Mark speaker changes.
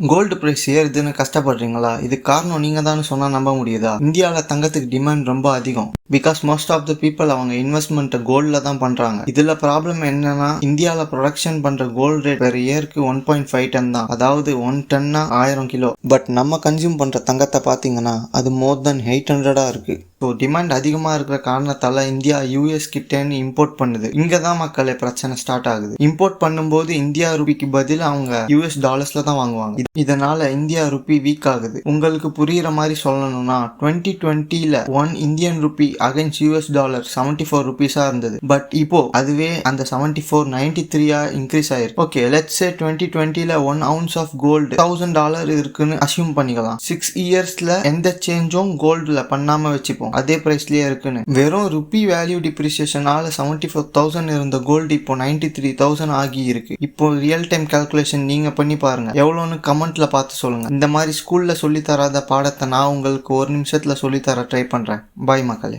Speaker 1: Gold price ஏறுதுன்னு கஷ்டப்படுறீங்களா? இது காரணம் நீங்க தான் சொன்னா நம்ப முடியுதா? இந்தியாவில் தங்கத்துக்கு டிமாண்ட் ரொம்ப அதிகம். Because most of the people அவங்க இன்வெஸ்ட்மெண்ட் கோல்ட்ல தான் பண்றாங்க. இதுல ப்ராப்ளம் என்னன்னா, இந்தியாவில் ப்ரொடக்ஷன் பண்ற கோல்டு ரேட் பெர் இயருக்கு 1.5 டன் தான். அதாவது 1 டன்னா 1000 கிலோ. பட் நம்ம கன்சியூம் பண்ற தங்கத்தை பாத்தீங்கன்னா அது மோர் தென் 800 இருக்கு. ஸோ டிமாண்ட் அதிகமாக இருக்கிற காரணத்தால் இந்தியா யூஎஸ் கிட்டேன்னு இம்போர்ட் பண்ணுது. இங்கே தான் மக்களே பிரச்சனை ஸ்டார்ட் ஆகுது. இம்போர்ட் பண்ணும்போது இந்தியா ரூபிக்கு பதில் அவங்க யூஎஸ் டாலர்ஸில் தான் வாங்குவாங்க. இதனால இந்தியா ரூபி வீக் ஆகுது. உங்களுக்கு புரியுற மாதிரி சொல்லணும்னா 2020ல 1 Indian rupee against US dollar 74 ருபீஸா இருந்தது. பட் இப்போ அதுவே அந்த 74 93 இன்க்ரீஸ் ஆயிருக்கு. ஓகே, லெட்ஸ் சே 2020ல 1 ounce ஆஃப் கோல்டு $1000 இருக்குன்னு அசியூம் பண்ணிக்கலாம். 6 இயர்ஸ்ல எந்த சேஞ்சும் கோல்டுல பண்ணாம வச்சுப்போம், அதே பிரைஸ்லயே இருக்குன்னு. வெறும் ருபி வேல்யூ டிப்ரிசியேஷனால 74,000 இருந்த கோல்டு இப்போ 93,000 ஆகி இருக்கு. இப்போ ரியல் டைம் கால்குலேஷன் நீங்க பண்ணி பாருங்க, எவ்வளோன்னு கமெண்ட்ல பார்த்து சொல்லுங்க. இந்த மாதிரி ஸ்கூல்ல சொல்லி தராத பாடத்தை நான் உங்களுக்கு ஒரு நிமிஷத்துல சொல்லி தர ட்ரை பண்றேன். பாய் மக்களே.